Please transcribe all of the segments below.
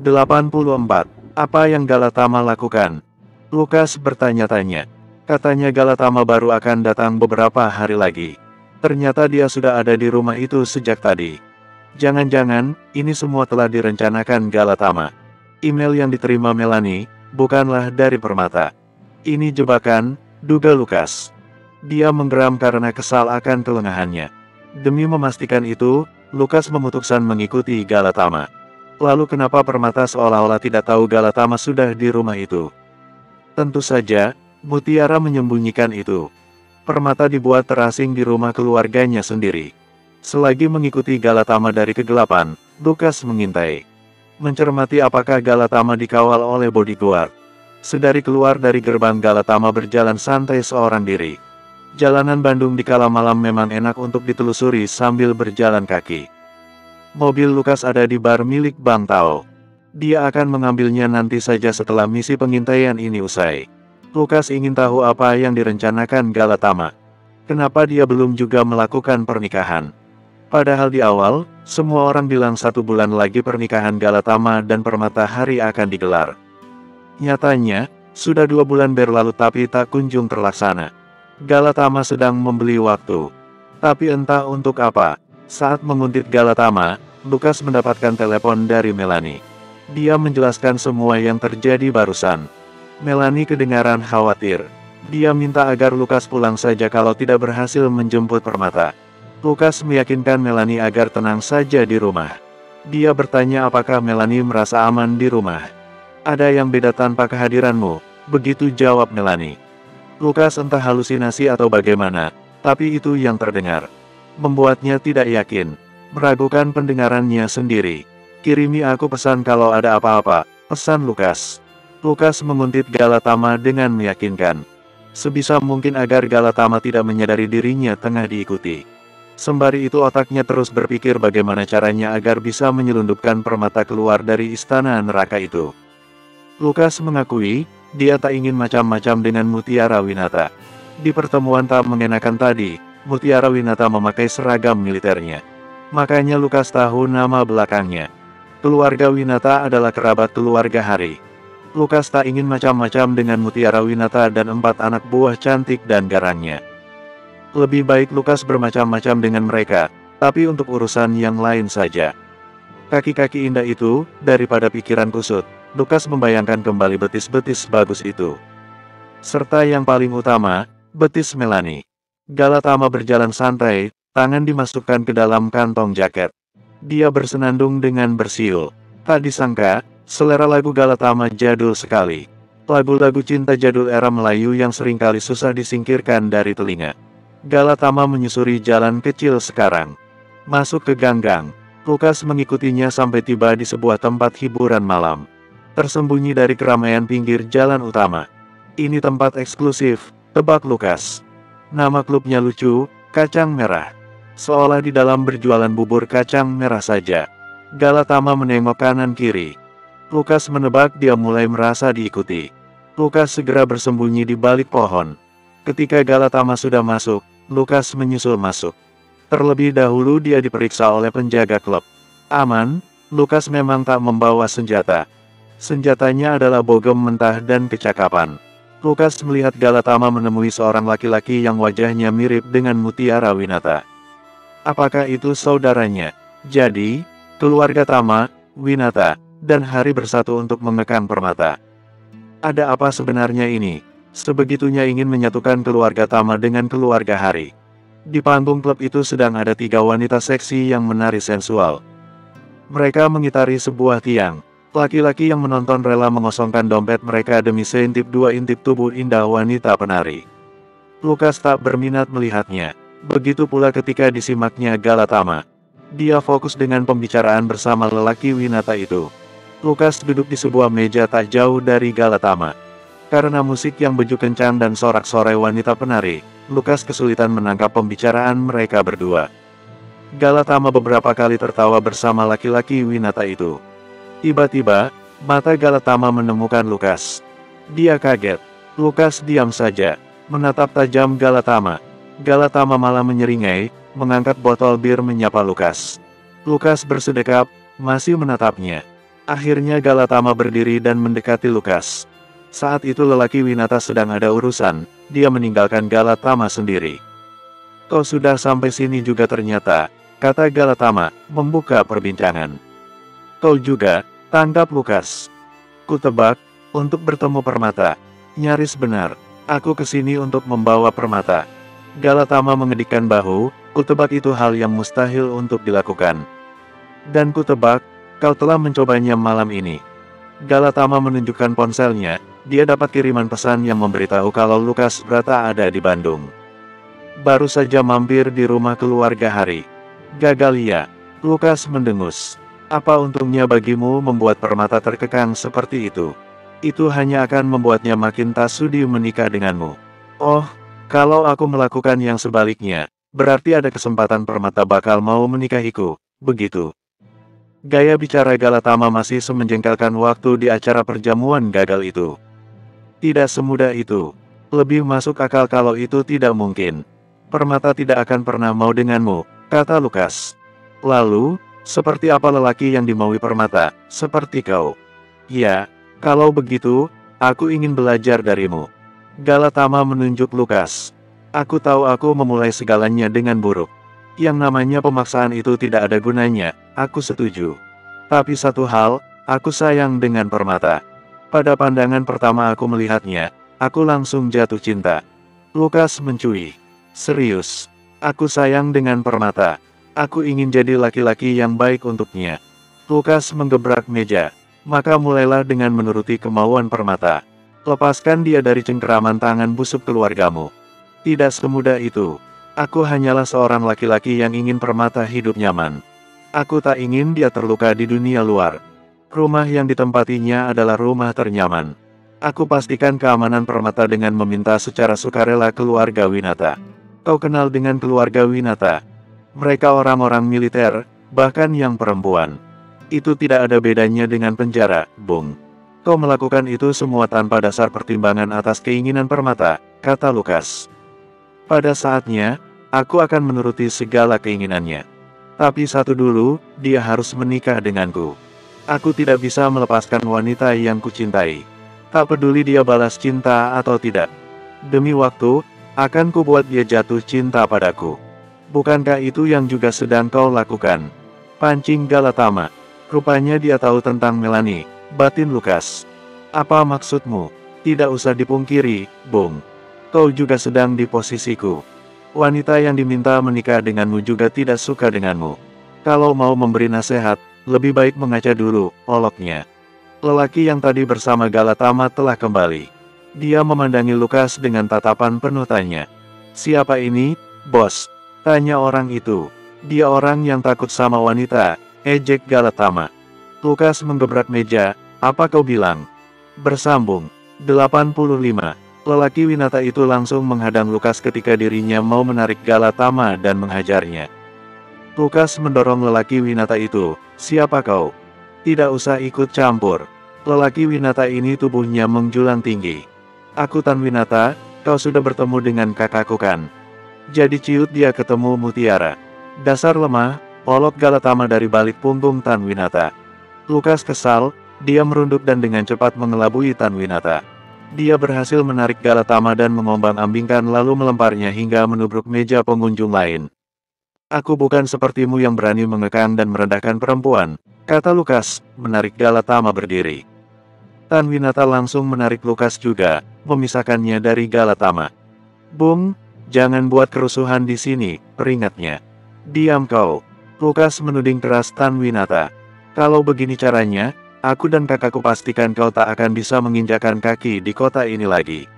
84. Apa yang Galatama lakukan? Lukas bertanya-tanya. Katanya Galatama baru akan datang beberapa hari lagi. Ternyata dia sudah ada di rumah itu sejak tadi. Jangan-jangan, ini semua telah direncanakan Galatama. Email yang diterima Melanie, bukanlah dari Permata. Ini jebakan, duga Lukas. Dia menggeram karena kesal akan kelengahannya. Demi memastikan itu, Lukas memutuskan mengikuti Galatama. Lalu kenapa Permata seolah-olah tidak tahu Galatama sudah di rumah itu? Tentu saja, Mutiara menyembunyikan itu. Permata dibuat terasing di rumah keluarganya sendiri. Selagi mengikuti Galatama dari kegelapan, Lukas mengintai. Mencermati apakah Galatama dikawal oleh bodyguard. Sedari keluar dari gerbang Galatama berjalan santai seorang diri. Jalanan Bandung di kala malam memang enak untuk ditelusuri sambil berjalan kaki. Mobil Lukas ada di bar milik Bang Tao. Dia akan mengambilnya nanti saja setelah misi pengintaian ini usai. Lukas ingin tahu apa yang direncanakan Galatama. Kenapa dia belum juga melakukan pernikahan? Padahal di awal, semua orang bilang 1 bulan lagi pernikahan Galatama dan Permata Hari akan digelar. Nyatanya, sudah 2 bulan berlalu tapi tak kunjung terlaksana. Galatama sedang membeli waktu. Tapi entah untuk apa, saat menguntit Galatama, Lukas mendapatkan telepon dari Melanie. Dia menjelaskan semua yang terjadi barusan. Melanie kedengaran khawatir. Dia minta agar Lukas pulang saja kalau tidak berhasil menjemput Permata. Lukas meyakinkan Melanie agar tenang saja di rumah. Dia bertanya apakah Melanie merasa aman di rumah. Ada yang beda tanpa kehadiranmu, begitu jawab Melanie. Lukas entah halusinasi atau bagaimana, tapi itu yang terdengar. Membuatnya tidak yakin, meragukan pendengarannya sendiri. Kirimi aku pesan kalau ada apa-apa, pesan Lukas. Lukas menguntit Galatama dengan meyakinkan. Sebisa mungkin agar Galatama tidak menyadari dirinya tengah diikuti. Sembari itu otaknya terus berpikir bagaimana caranya agar bisa menyelundupkan Permata keluar dari istana neraka itu. Lukas mengakui, dia tak ingin macam-macam dengan Mutiara Winata. Di pertemuan tak mengenakan tadi, Mutiara Winata memakai seragam militernya. Makanya Lukas tahu nama belakangnya. Keluarga Winata adalah kerabat keluarga Hari. Lukas tak ingin macam-macam dengan Mutiara Winata dan 4 anak buah cantik dan garangnya. Lebih baik Lukas bermacam-macam dengan mereka, tapi untuk urusan yang lain saja. Kaki-kaki indah itu, daripada pikiran kusut, Lukas membayangkan kembali betis-betis bagus itu. Serta yang paling utama, betis Melanie. Galatama berjalan santai, tangan dimasukkan ke dalam kantong jaket. Dia bersenandung dengan bersiul. Tak disangka, selera lagu Galatama jadul sekali. Lagu-lagu cinta jadul era Melayu yang seringkali susah disingkirkan dari telinga. Galatama menyusuri jalan kecil sekarang. Masuk ke ganggang. Lukas mengikutinya sampai tiba di sebuah tempat hiburan malam. Tersembunyi dari keramaian pinggir jalan utama. Ini tempat eksklusif, tebak Lukas. Nama klubnya lucu, Kacang Merah. Seolah di dalam berjualan bubur kacang merah saja. Galatama menengok kanan kiri. Lukas menebak dia mulai merasa diikuti. Lukas segera bersembunyi di balik pohon. Ketika Galatama sudah masuk, Lukas menyusul masuk. Terlebih dahulu dia diperiksa oleh penjaga klub. Aman, Lukas memang tak membawa senjata. Senjatanya adalah bogem mentah dan kecakapan. Lukas melihat Galatama menemui seorang laki-laki yang wajahnya mirip dengan Mutiara Winata. Apakah itu saudaranya? Jadi, keluarga Tama, Winata, dan Hari bersatu untuk mengekang Permata. Ada apa sebenarnya ini? Sebegitunya ingin menyatukan keluarga Tama dengan keluarga Hari. Di panggung klub itu sedang ada 3 wanita seksi yang menari sensual. Mereka mengitari sebuah tiang. Laki-laki yang menonton rela mengosongkan dompet mereka demi seintip 2 intip tubuh indah wanita penari. Lukas tak berminat melihatnya. Begitu pula ketika disimaknya Galatama. Dia fokus dengan pembicaraan bersama lelaki Winata itu. Lukas duduk di sebuah meja tak jauh dari Galatama. Karena musik yang beju kencang dan sorak-sorai wanita penari, Lukas kesulitan menangkap pembicaraan mereka berdua. Galatama beberapa kali tertawa bersama laki-laki Winata itu. Tiba-tiba, mata Galatama menemukan Lukas. Dia kaget. Lukas diam saja, menatap tajam Galatama. Galatama malah menyeringai, mengangkat botol bir menyapa Lukas. Lukas bersedekap, masih menatapnya. Akhirnya Galatama berdiri dan mendekati Lukas. Saat itu lelaki Winata sedang ada urusan, dia meninggalkan Galatama sendiri. Kau sudah sampai sini juga ternyata, kata Galatama, membuka perbincangan. Kau juga, tangkap Lukas. Kutebak, untuk bertemu permata. Nyaris benar, aku kesini untuk membawa permata. Galatama mengedikkan bahu, kutebak itu hal yang mustahil untuk dilakukan. Dan kutebak, kau telah mencobanya malam ini. Galatama menunjukkan ponselnya, dia dapat kiriman pesan yang memberitahu kalau Lukas Brata ada di Bandung. Baru saja mampir di rumah keluarga Hari. Gagal ya, Lukas mendengus. Apa untungnya bagimu membuat permata terkekang seperti itu? Itu hanya akan membuatnya makin tak sudi menikah denganmu. Oh, kalau aku melakukan yang sebaliknya, berarti ada kesempatan permata bakal mau menikahiku, begitu. Gaya bicara Galatama masih semenjengkelkan waktu di acara perjamuan gagal itu. Tidak semudah itu. Lebih masuk akal kalau itu tidak mungkin. Permata tidak akan pernah mau denganmu, kata Lukas. Lalu, seperti apa lelaki yang dimaui permata, seperti kau? Ya, kalau begitu, aku ingin belajar darimu. Galatama menunjuk Lukas. Aku tahu aku memulai segalanya dengan buruk. Yang namanya pemaksaan itu tidak ada gunanya, aku setuju. Tapi satu hal, aku sayang dengan permata. Pada pandangan pertama aku melihatnya, aku langsung jatuh cinta. Lukas mencui. Serius, aku sayang dengan permata. Aku ingin jadi laki-laki yang baik untuknya. Lukas menggebrak meja. Maka mulailah dengan menuruti kemauan permata. Lepaskan dia dari cengkeraman tangan busuk keluargamu. Tidak semudah itu. Aku hanyalah seorang laki-laki yang ingin permata hidup nyaman. Aku tak ingin dia terluka di dunia luar. Rumah yang ditempatinya adalah rumah ternyaman. Aku pastikan keamanan permata dengan meminta secara sukarela keluarga Winata. Kau kenal dengan keluarga Winata? Mereka orang-orang militer, bahkan yang perempuan. Itu tidak ada bedanya dengan penjara, Bung. Kau melakukan itu semua tanpa dasar pertimbangan atas keinginan permata, kata Lukas. Pada saatnya, aku akan menuruti segala keinginannya. Tapi satu dulu, dia harus menikah denganku. Aku tidak bisa melepaskan wanita yang kucintai. Tak peduli dia balas cinta atau tidak. Demi waktu, akan kubuat dia jatuh cinta padaku. Bukankah itu yang juga sedang kau lakukan? Pancing Galatama. Rupanya dia tahu tentang Melanie, batin Lukas. Apa maksudmu? Tidak usah dipungkiri, Bung. Kau juga sedang di posisiku. Wanita yang diminta menikah denganmu juga tidak suka denganmu. Kalau mau memberi nasihat, lebih baik mengaca dulu, oloknya. Lelaki yang tadi bersama Galatama telah kembali. Dia memandangi Lukas dengan tatapan penuh tanya. Siapa ini, bos? Tanya orang itu. Dia orang yang takut sama wanita, ejek Galatama. Lukas menggebrak meja, apa kau bilang? Bersambung. 85. Lelaki Winata itu langsung menghadang Lukas ketika dirinya mau menarik Galatama dan menghajarnya. Lukas mendorong lelaki Winata itu, siapa kau? Tidak usah ikut campur. Lelaki Winata ini tubuhnya menjulang tinggi. Aku Tan Winata, kau sudah bertemu dengan kakakku kan? Jadi ciut dia ketemu mutiara. Dasar lemah, olok Galatama dari balik punggung Tan Winata. Lukas kesal, dia merunduk dan dengan cepat mengelabui Tan Winata. Dia berhasil menarik Galatama dan mengombang-ambingkan lalu melemparnya hingga menubruk meja pengunjung lain. Aku bukan sepertimu yang berani mengekang dan merendahkan perempuan, kata Lukas, menarik Galatama berdiri. Tan Winata langsung menarik Lukas juga, memisahkannya dari Galatama. Bung, jangan buat kerusuhan di sini, peringatnya. Diam kau. Lukas menuding keras Tan Winata. Kalau begini caranya, aku dan kakakku pastikan kau tak akan bisa menginjakkan kaki di kota ini lagi.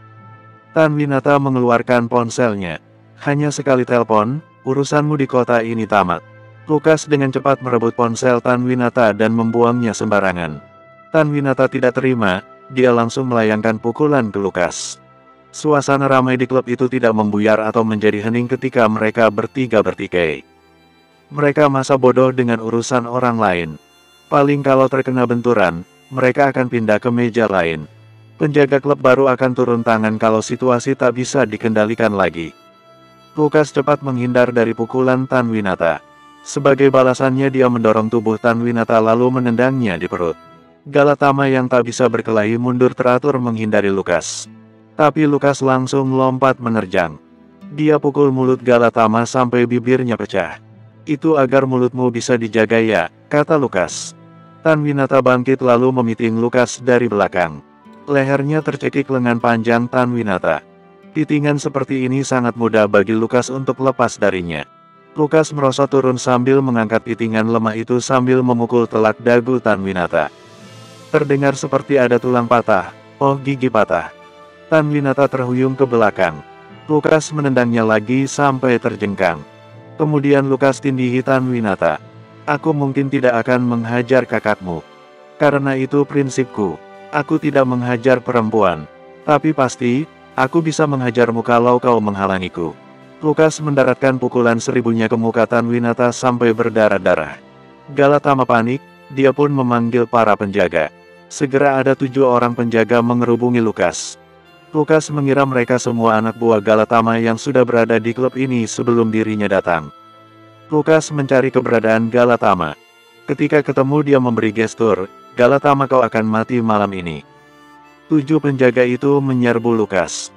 Tan Winata mengeluarkan ponselnya. Hanya sekali telepon, urusanmu di kota ini tamat. Lukas dengan cepat merebut ponsel Tan Winata dan membuangnya sembarangan. Tan Winata tidak terima, dia langsung melayangkan pukulan ke Lukas. Suasana ramai di klub itu tidak membuyar atau menjadi hening ketika mereka bertiga bertikai. Mereka masa bodoh dengan urusan orang lain. Paling kalau terkena benturan, mereka akan pindah ke meja lain. Penjaga klub baru akan turun tangan kalau situasi tak bisa dikendalikan lagi. Lukas cepat menghindar dari pukulan Tan Winata. Sebagai balasannya dia mendorong tubuh Tan Winata lalu menendangnya di perut. Galatama yang tak bisa berkelahi mundur teratur menghindari Lukas. Tapi Lukas langsung lompat menerjang. Dia pukul mulut Galatama sampai bibirnya pecah. Itu agar mulutmu bisa dijaga ya, kata Lukas. Tanwinata bangkit lalu memiting Lukas dari belakang. Lehernya tercekik lengan panjang Tanwinata. Pitingan seperti ini sangat mudah bagi Lukas untuk lepas darinya. Lukas merosot turun sambil mengangkat pitingan lemah itu sambil memukul telak dagu Tanwinata. Terdengar seperti ada tulang patah, gigi patah. Tanwinata terhuyung ke belakang. Lukas menendangnya lagi sampai terjengkang. Kemudian Lukas tindihi Tanwinata. Aku mungkin tidak akan menghajar kakakmu. Karena itu prinsipku. Aku tidak menghajar perempuan. Tapi pasti, aku bisa menghajarmu kalau kau menghalangiku. Lukas mendaratkan pukulan seribunya ke muka Tanwinata sampai berdarah-darah. Galatama panik, dia pun memanggil para penjaga. Segera ada 7 orang penjaga mengerubungi Lukas. Lukas mengira mereka semua anak buah Galatama yang sudah berada di klub ini sebelum dirinya datang. Lukas mencari keberadaan Galatama. Ketika ketemu dia memberi gestur, Galatama kau akan mati malam ini. 7 penjaga itu menyerbu Lukas.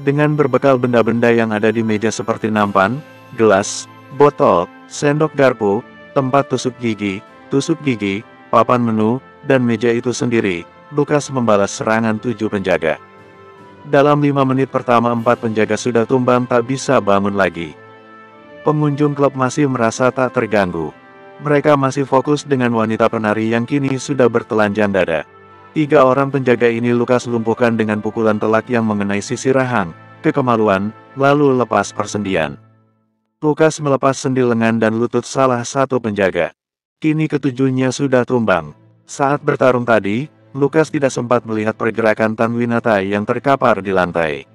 Dengan berbekal benda-benda yang ada di meja seperti nampan, gelas, botol, sendok garpu, tempat tusuk gigi, papan menu, dan meja itu sendiri, Lukas membalas serangan 7 penjaga. Dalam 5 menit pertama 4 penjaga sudah tumbang tak bisa bangun lagi. Pengunjung klub masih merasa tak terganggu. Mereka masih fokus dengan wanita penari yang kini sudah bertelanjang dada. 3 orang penjaga ini Lukas lumpuhkan dengan pukulan telak yang mengenai sisi rahang, kekemaluan, lalu lepas persendian. Lukas melepas sendi lengan dan lutut salah satu penjaga. Kini ketujuhnya sudah tumbang. Saat bertarung tadi, Lukas tidak sempat melihat pergerakan Tanwinata yang terkapar di lantai.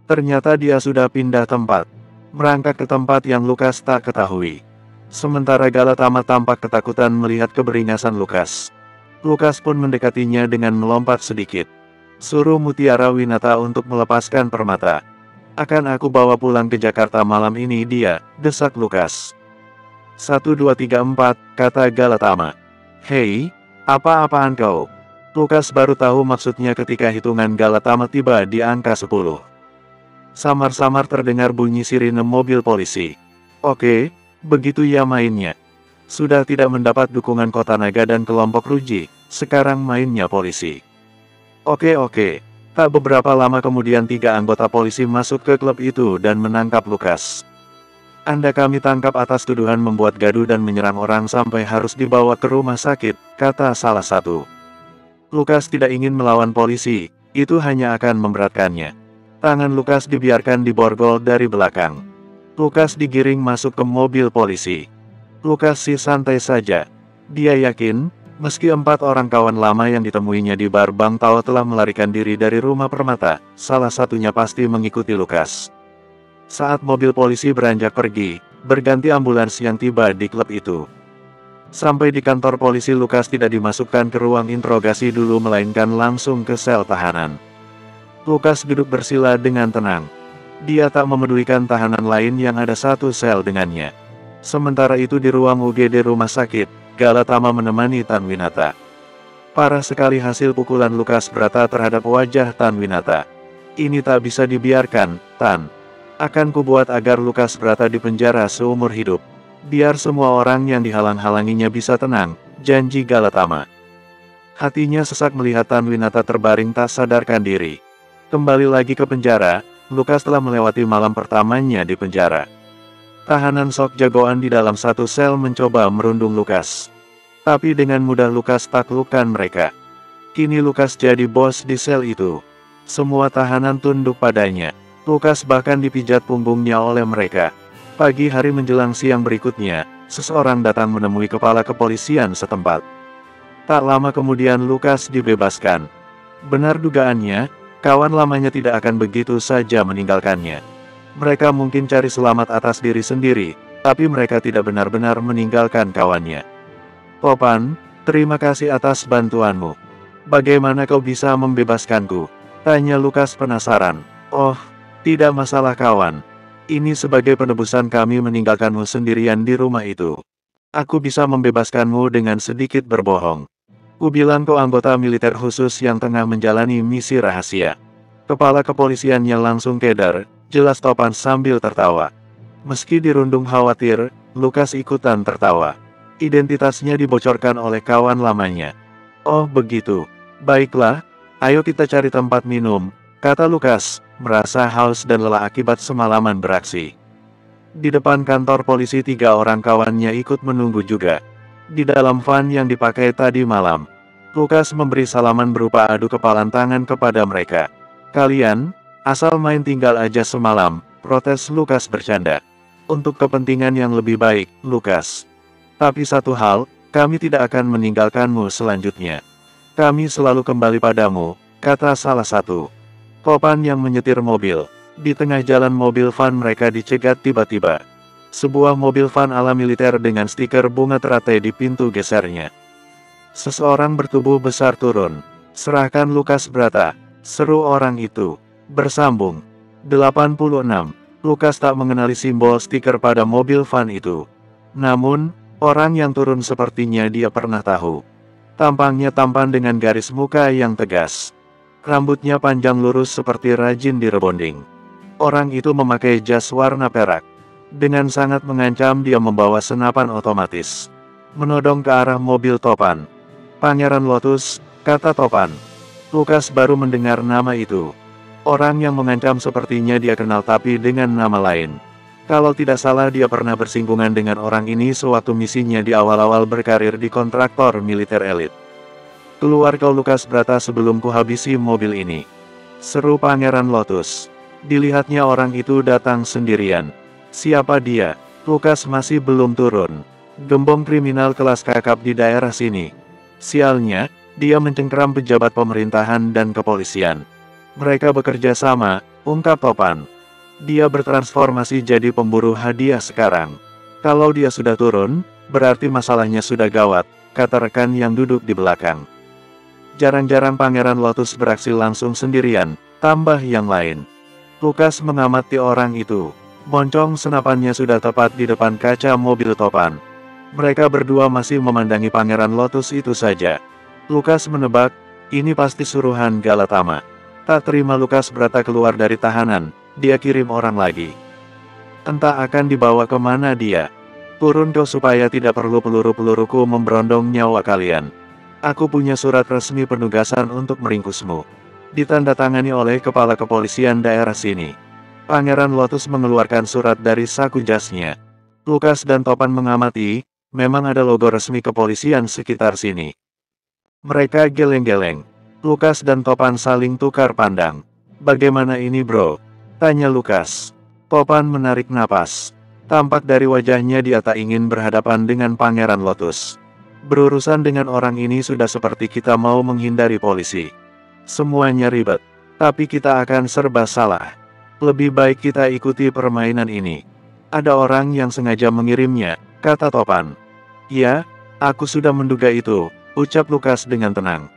Ternyata dia sudah pindah tempat. Merangkak ke tempat yang Lukas tak ketahui. Sementara Galatama tampak ketakutan melihat keberingasan Lukas. Lukas pun mendekatinya dengan melompat sedikit. Suruh Mutiara Winata untuk melepaskan permata. Akan aku bawa pulang ke Jakarta malam ini dia, desak Lukas. 1 2 3 4, kata Galatama. Hei, apa-apaan kau? Lukas baru tahu maksudnya ketika hitungan Galatama tiba di angka 10. Samar-samar terdengar bunyi sirine mobil polisi. Oke, begitu ya mainnya. Sudah tidak mendapat dukungan Kota Naga dan kelompok Ruji, sekarang mainnya polisi. Oke. Tak beberapa lama kemudian 3 anggota polisi masuk ke klub itu dan menangkap Lukas. Anda kami tangkap atas tuduhan membuat gaduh dan menyerang orang sampai harus dibawa ke rumah sakit, kata salah satu. Lukas tidak ingin melawan polisi, itu hanya akan memberatkannya. Tangan Lukas dibiarkan diborgol dari belakang. Lukas digiring masuk ke mobil polisi. Lukas sih santai saja. Dia yakin, meski 4 orang kawan lama yang ditemuinya di bar Bang Tao telah melarikan diri dari rumah permata, salah satunya pasti mengikuti Lukas. Saat mobil polisi beranjak pergi, berganti ambulans yang tiba di klub itu. Sampai di kantor polisi Lukas tidak dimasukkan ke ruang interogasi dulu melainkan langsung ke sel tahanan. Lukas duduk bersila dengan tenang. Dia tak memedulikan tahanan lain yang ada satu sel dengannya. Sementara itu di ruang UGD rumah sakit, Galatama menemani Tanwinata. Parah sekali hasil pukulan Lukas Brata terhadap wajah Tanwinata. Ini tak bisa dibiarkan, Tan. Akan kubuat agar Lukas Brata dipenjara seumur hidup. Biar semua orang yang dihalang-halanginya bisa tenang, janji Galatama. Hatinya sesak melihat Tanwinata terbaring tak sadarkan diri. Kembali lagi ke penjara, Lukas telah melewati malam pertamanya di penjara. Tahanan sok jagoan di dalam satu sel mencoba merundung Lukas. Tapi dengan mudah Lukas taklukkan mereka. Kini Lukas jadi bos di sel itu. Semua tahanan tunduk padanya. Lukas bahkan dipijat punggungnya oleh mereka. Pagi hari menjelang siang berikutnya, seseorang datang menemui kepala kepolisian setempat. Tak lama kemudian Lukas dibebaskan. Benar dugaannya, kawan lamanya tidak akan begitu saja meninggalkannya. Mereka mungkin cari selamat atas diri sendiri, tapi mereka tidak benar-benar meninggalkan kawannya. Topan, terima kasih atas bantuanmu. Bagaimana kau bisa membebaskanku? Tanya Lukas penasaran. Oh, tidak masalah kawan. Ini sebagai penebusan kami meninggalkanmu sendirian di rumah itu. Aku bisa membebaskanmu dengan sedikit berbohong. Kubilang kau anggota militer khusus yang tengah menjalani misi rahasia. Kepala kepolisiannya langsung keder, jelas Topan sambil tertawa. Meski dirundung khawatir, Lukas ikutan tertawa. Identitasnya dibocorkan oleh kawan lamanya. Oh begitu. Baiklah, ayo kita cari tempat minum, kata Lukas, merasa haus dan lelah akibat semalaman beraksi. Di depan kantor polisi 3 orang kawannya ikut menunggu juga. Di dalam van yang dipakai tadi malam, Lukas memberi salaman berupa adu kepalan tangan kepada mereka. Kalian, asal main tinggal aja semalam, protes Lukas bercanda. Untuk kepentingan yang lebih baik, Lukas. Tapi satu hal, kami tidak akan meninggalkanmu selanjutnya. Kami selalu kembali padamu, kata salah satu. Topan yang menyetir mobil. Di tengah jalan mobil van mereka dicegat tiba-tiba. Sebuah mobil van ala militer dengan stiker bunga teratai di pintu gesernya. Seseorang bertubuh besar turun. Serahkan Lukas Brata, seru orang itu. Bersambung. 86. Lukas tak mengenali simbol stiker pada mobil van itu. Namun, orang yang turun sepertinya dia pernah tahu. Tampangnya tampan dengan garis muka yang tegas. Rambutnya panjang lurus seperti rajin direbonding. Orang itu memakai jas warna perak. Dengan sangat mengancam dia membawa senapan otomatis. Menodong ke arah mobil Topan. Pangeran Lotus, kata Topan. Lukas baru mendengar nama itu. Orang yang mengancam sepertinya dia kenal tapi dengan nama lain. Kalau tidak salah dia pernah bersinggungan dengan orang ini sewaktu misinya di awal-awal berkarir di kontraktor militer elit. Keluar kau Lukas Brata sebelum kuhabisi mobil ini. Seru Pangeran Lotus. Dilihatnya orang itu datang sendirian. Siapa dia? Lukas masih belum turun. Gembong kriminal kelas kakap di daerah sini. Sialnya, dia mencengkeram pejabat pemerintahan dan kepolisian. Mereka bekerja sama, ungkap Topan. Dia bertransformasi jadi pemburu hadiah sekarang. Kalau dia sudah turun, berarti masalahnya sudah gawat, kata rekan yang duduk di belakang. Jarang-jarang Pangeran Lotus beraksi langsung sendirian, tambah yang lain. Lukas mengamati orang itu. Moncong senapannya sudah tepat di depan kaca mobil Topan. Mereka berdua masih memandangi Pangeran Lotus itu saja. Lukas menebak, ini pasti suruhan Galatama. Tak terima Lukas Brata keluar dari tahanan. Dia kirim orang lagi. Entah akan dibawa kemana dia. Turun kau supaya tidak perlu peluru-peluruku memberondong nyawa kalian. Aku punya surat resmi penugasan untuk meringkusmu. Ditandatangani oleh kepala kepolisian daerah sini. Pangeran Lotus mengeluarkan surat dari saku jasnya. Lukas dan Topan mengamati, memang ada logo resmi kepolisian sekitar sini. Mereka geleng-geleng. Lukas dan Topan saling tukar pandang. Bagaimana ini bro? Tanya Lukas. Topan menarik napas. Tampak dari wajahnya dia tak ingin berhadapan dengan Pangeran Lotus. Berurusan dengan orang ini sudah seperti kita mau menghindari polisi. Semuanya ribet. Tapi kita akan serba salah. Lebih baik kita ikuti permainan ini. Ada orang yang sengaja mengirimnya, kata Topan. Ya, aku sudah menduga itu, ucap Lukas dengan tenang.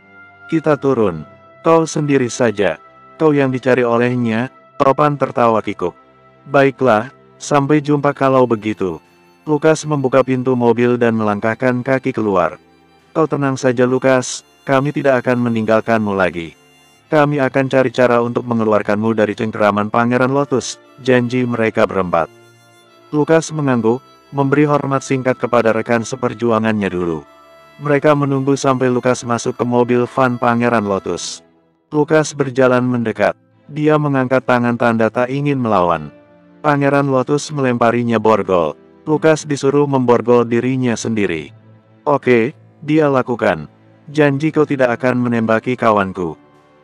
Kita turun. Kau sendiri saja. Kau yang dicari olehnya. Topan tertawa kikuk. Baiklah, sampai jumpa kalau begitu. Lukas membuka pintu mobil dan melangkahkan kaki keluar. Kau tenang saja Lukas, kami tidak akan meninggalkanmu lagi. Kami akan cari cara untuk mengeluarkanmu dari cengkeraman Pangeran Lotus, janji mereka berempat. Lukas mengangguk, memberi hormat singkat kepada rekan seperjuangannya dulu. Mereka menunggu sampai Lukas masuk ke mobil van Pangeran Lotus. Lukas berjalan mendekat. Dia mengangkat tangan tanda tak ingin melawan. Pangeran Lotus melemparinya borgol. Lukas disuruh memborgol dirinya sendiri. Oke, dia lakukan. Janji kau tidak akan menembaki kawanku.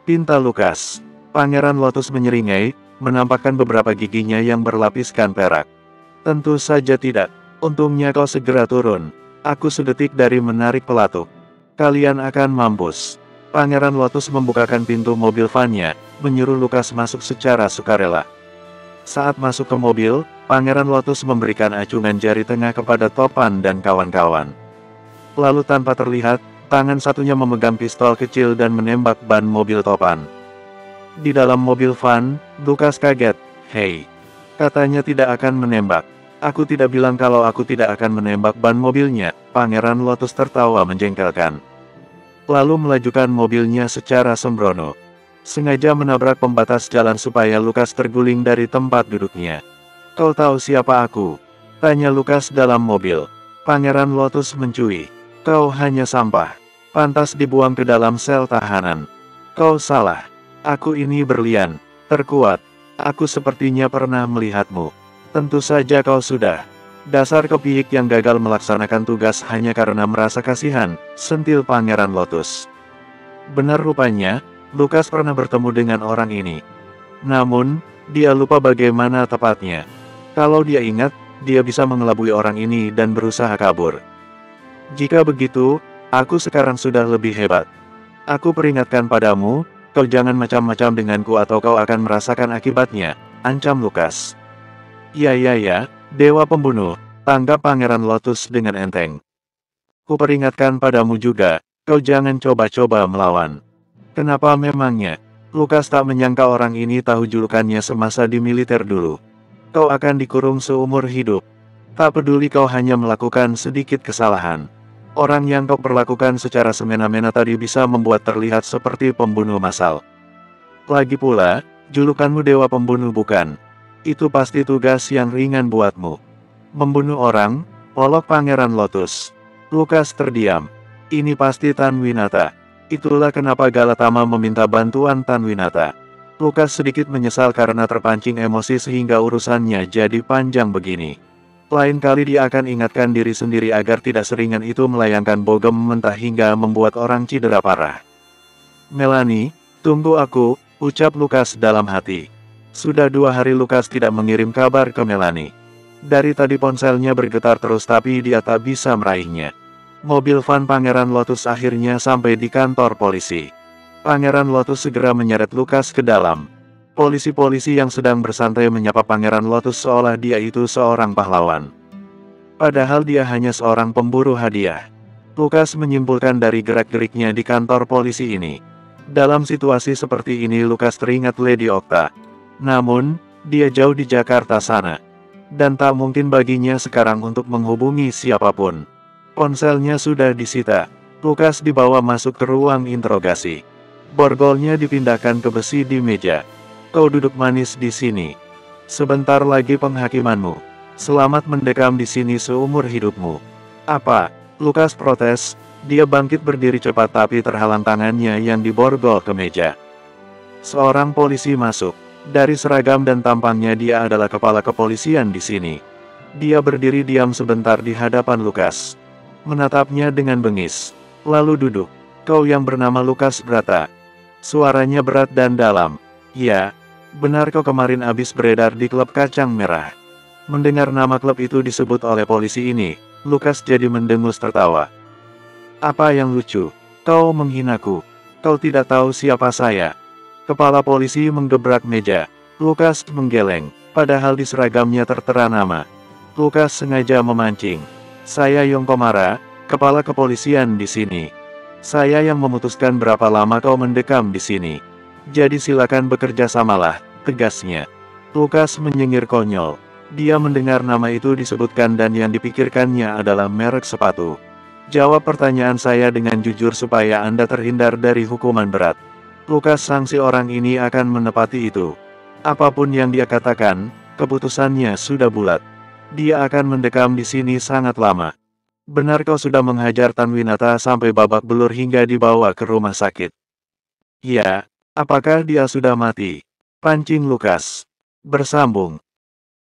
Pinta Lukas. Pangeran Lotus menyeringai, menampakkan beberapa giginya yang berlapiskan perak. Tentu saja tidak. Untungnya kau segera turun. Aku sedetik dari menarik pelatuk. Kalian akan mampus. Pangeran Lotus membukakan pintu mobil vannya, menyuruh Lukas masuk secara sukarela. Saat masuk ke mobil, Pangeran Lotus memberikan acungan jari tengah kepada Topan dan kawan-kawan. Lalu tanpa terlihat, tangan satunya memegang pistol kecil dan menembak ban mobil Topan. Di dalam mobil van, Lukas kaget. Hei, katanya tidak akan menembak. Aku tidak bilang kalau aku tidak akan menembak ban mobilnya. Pangeran Lotus tertawa menjengkelkan. lalu melajukan mobilnya secara sembrono. Sengaja menabrak pembatas jalan supaya Lukas terguling dari tempat duduknya. "Kau tahu siapa aku?" tanya Lukas dalam mobil. Pangeran Lotus mencui. "Kau hanya sampah. Pantas dibuang ke dalam sel tahanan." "Kau salah. Aku ini berlian terkuat. Aku sepertinya pernah melihatmu." "Tentu saja kau sudah. Dasar kepiik yang gagal melaksanakan tugas hanya karena merasa kasihan," sentil Pangeran Lotus. Benar rupanya, Lukas pernah bertemu dengan orang ini. Namun, dia lupa bagaimana tepatnya. Kalau dia ingat, dia bisa mengelabui orang ini dan berusaha kabur. "Jika begitu, aku sekarang sudah lebih hebat. Aku peringatkan padamu, kau jangan macam-macam denganku atau kau akan merasakan akibatnya," ancam Lukas. "Ya, Dewa Pembunuh," tanggap Pangeran Lotus dengan enteng. "Kuperingatkan padamu juga, kau jangan coba-coba melawan." "Kenapa memangnya?" Lukas tak menyangka orang ini tahu julukannya semasa di militer dulu. "Kau akan dikurung seumur hidup. Tak peduli kau hanya melakukan sedikit kesalahan. Orang yang kau perlakukan secara semena-mena tadi bisa membuat terlihat seperti pembunuh massal. Lagi pula, julukanmu Dewa Pembunuh bukan? Itu pasti tugas yang ringan buatmu. Membunuh orang," olok Pangeran Lotus. Lukas terdiam. Ini pasti Tanwinata. Itulah kenapa Galatama meminta bantuan Tanwinata. Lukas sedikit menyesal karena terpancing emosi sehingga urusannya jadi panjang begini. Lain kali dia akan ingatkan diri sendiri agar tidak seringan itu melayangkan bogem mentah hingga membuat orang cedera parah. "Melanie, tunggu aku," ucap Lukas dalam hati. Sudah 2 hari Lukas tidak mengirim kabar ke Melanie. Dari tadi ponselnya bergetar terus tapi dia tak bisa meraihnya. Mobil van Pangeran Lotus akhirnya sampai di kantor polisi. Pangeran Lotus segera menyeret Lukas ke dalam. Polisi-polisi yang sedang bersantai menyapa Pangeran Lotus seolah dia itu seorang pahlawan. Padahal dia hanya seorang pemburu hadiah. Lukas menyimpulkan dari gerak-geriknya di kantor polisi ini. Dalam situasi seperti ini Lukas teringat Lady Okta. Namun, dia jauh di Jakarta sana. Dan tak mungkin baginya sekarang untuk menghubungi siapapun. Ponselnya sudah disita. Lukas dibawa masuk ke ruang interogasi. Borgolnya dipindahkan ke besi di meja. "Kau duduk manis di sini. Sebentar lagi penghakimanmu. Selamat mendekam di sini seumur hidupmu." "Apa?" Lukas protes. Dia bangkit berdiri cepat tapi terhalang tangannya yang diborgol ke meja. Seorang polisi masuk. Dari seragam dan tampangnya dia adalah kepala kepolisian di sini. Dia berdiri diam sebentar di hadapan Lukas. Menatapnya dengan bengis. Lalu duduk. "Kau yang bernama Lukas Brata?" Suaranya berat dan dalam. "Ya, benar kau kemarin habis beredar di klub Kacang Merah." Mendengar nama klub itu disebut oleh polisi ini, Lukas jadi mendengus tertawa. "Apa yang lucu? Kau menghinaku. Kau tidak tahu siapa saya." Kepala polisi menggebrak meja. Lukas menggeleng, padahal di seragamnya tertera nama. Lukas sengaja memancing. "Saya Yongkomara, kepala kepolisian di sini. Saya yang memutuskan berapa lama kau mendekam di sini. Jadi silakan bekerja samalah," tegasnya. Lukas menyengir konyol. Dia mendengar nama itu disebutkan dan yang dipikirkannya adalah merek sepatu. "Jawab pertanyaan saya dengan jujur supaya Anda terhindar dari hukuman berat." Lukas sangsi orang ini akan menepati itu. Apapun yang dia katakan, keputusannya sudah bulat. Dia akan mendekam di sini sangat lama. "Benar kau sudah menghajar Tanwinata sampai babak belur hingga dibawa ke rumah sakit?" "Ya." "Apakah dia sudah mati?" pancing Lukas. Bersambung.